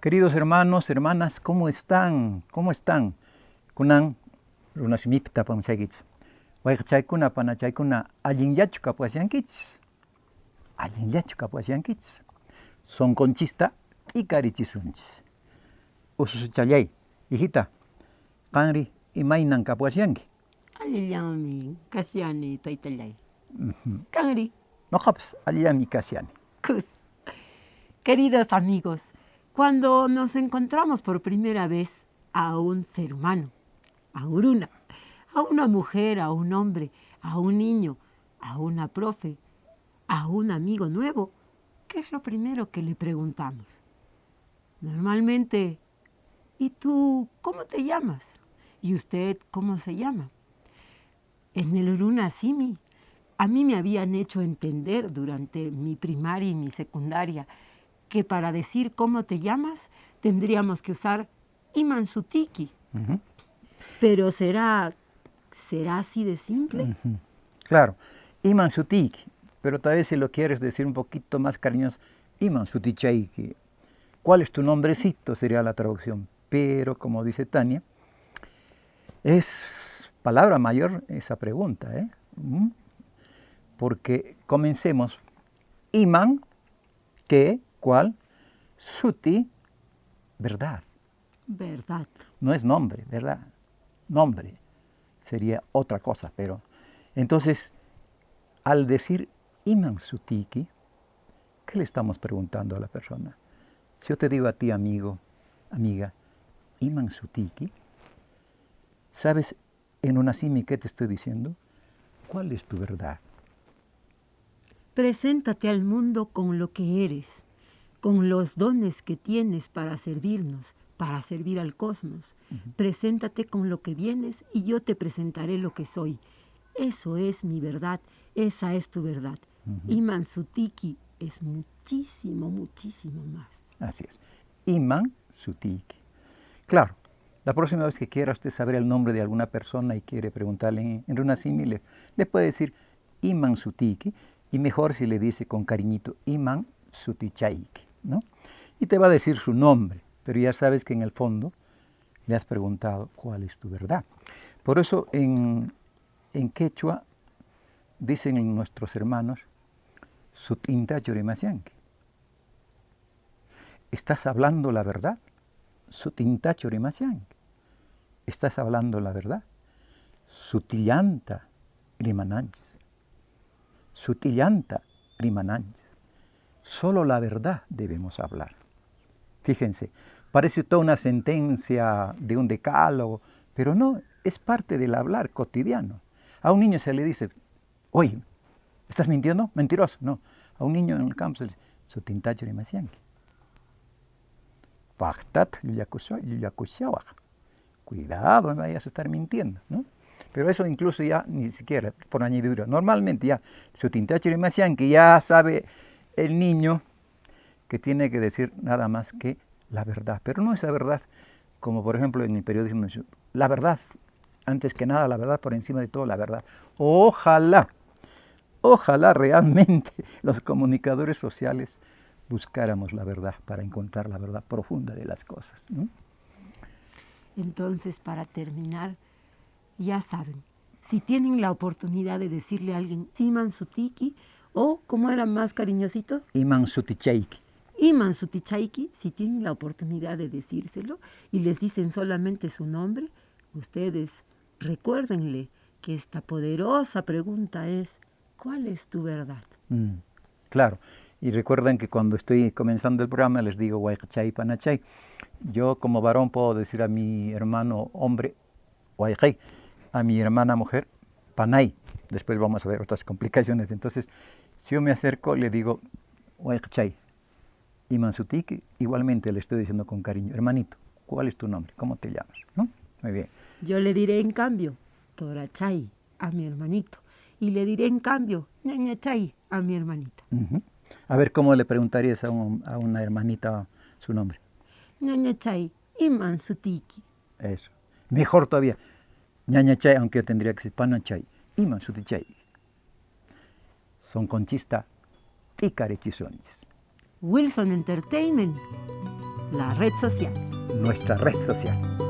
Queridos hermanos, hermanas, ¿cómo están? ¿Cómo están? Kunan runasimipta pamchaykichis. Wayqchaykuna panachaykuna allinllachu kapwasyankichis. Allinllachu kapwasyankichis. Sonkonchista t'ikarichisunchis. Usuchallay, hijita, qanri imaynan kapwasyanki. Allillami kasyani taytallay. Kanri. Noqapas allillami kasyani. Kus. Queridos amigos, cuando nos encontramos por primera vez a un ser humano, a Uruna, a una mujer, a un hombre, a un niño, a una profe, a un amigo nuevo, ¿qué es lo primero que le preguntamos? Normalmente, ¿y tú cómo te llamas? ¿Y usted cómo se llama? En el Uruna Simi, a mí me habían hecho entender durante mi primaria y mi secundaria que para decir cómo te llamas tendríamos que usar Imansutiki. Pero ¿será así de simple? Claro, Imansutiki, pero tal vez si lo quieres decir un poquito más cariñoso, Imansutichaiki. ¿Cuál es tu nombrecito? Sería la traducción. Pero como dice Tania, es palabra mayor esa pregunta, ¿eh? Porque comencemos. Iman, ¿qué? ¿Cuál? Suti, verdad. Verdad. No es nombre, ¿verdad? Nombre sería otra cosa, pero entonces al decir Iman Sutiki, ¿qué le estamos preguntando a la persona? Si yo te digo a ti, amigo, amiga, Iman Sutiki, ¿sabes en una simi qué te estoy diciendo? ¿Cuál es tu verdad? Preséntate al mundo con lo que eres, con los dones que tienes para servirnos, para servir al cosmos. Preséntate con lo que vienes y yo te presentaré lo que soy. Eso es mi verdad, esa es tu verdad. Iman Sutiki es muchísimo, muchísimo más. Así es, Iman Sutiki. Claro, la próxima vez que quiera usted saber el nombre de alguna persona y quiere preguntarle en Runasimi, le puede decir Iman Sutiki, y mejor si le dice con cariñito Iman Sutichaiki, ¿no? Y te va a decir su nombre, pero ya sabes que en el fondo le has preguntado cuál es tu verdad. Por eso en quechua dicen nuestros hermanos Sutinta Chorimasianki. ¿Estás hablando la verdad? Sutinta Chorimasianki. ¿Estás hablando la verdad? Sutillanta Rimananches. Sutillanta Rimananches. Solo la verdad debemos hablar. Fíjense, parece toda una sentencia de un decálogo, pero no, es parte del hablar cotidiano. A un niño se le dice, oye, ¿estás mintiendo? Mentiroso. No, a un niño en el campo se le dice, Sutintacho Rimananches. Pachtat yuyakushawaj. Cuidado, no vayas a estar mintiendo, ¿no? Pero eso incluso ya ni siquiera por añadidura. Normalmente ya Sutintacho Rimananches, ya sabe el niño que tiene que decir nada más que la verdad. Pero no esa verdad, como por ejemplo en el periodismo, la verdad, antes que nada la verdad, por encima de todo la verdad. Ojalá realmente los comunicadores sociales buscáramos la verdad para encontrar la verdad profunda de las cosas, ¿no? Entonces, para terminar, ya saben, si tienen la oportunidad de decirle a alguien Iman Sutiki o, como era más cariñosito, Iman Sutichaiki. Iman Sutichaiki, si tienen la oportunidad de decírselo y les dicen solamente su nombre, ustedes recuérdenle que esta poderosa pregunta es, ¿cuál es tu verdad? Claro, y recuerden que cuando estoy comenzando el programa les digo Wayqchay Panachay. Yo como varón puedo decir a mi hermano hombre Wayqay, a mi hermana mujer Panay. Después vamos a ver otras complicaciones. Entonces, si yo me acerco le digo Wayqchay Iman Sutiki, igualmente le estoy diciendo con cariño, hermanito, ¿cuál es tu nombre? ¿Cómo te llamas? ¿No? Muy bien. Yo le diré en cambio Torachay a mi hermanito y le diré en cambio Ñañachay a mi hermanita. A ver, ¿cómo le preguntarías a una hermanita su nombre? Ñañachay Iman Sutiki. Eso. Mejor todavía, Ñañachay, aunque yo tendría que ser Panachay, Iman Sutichay. Son conchista Ticarichisones. Wilson Entertainment. la red social. nuestra red social.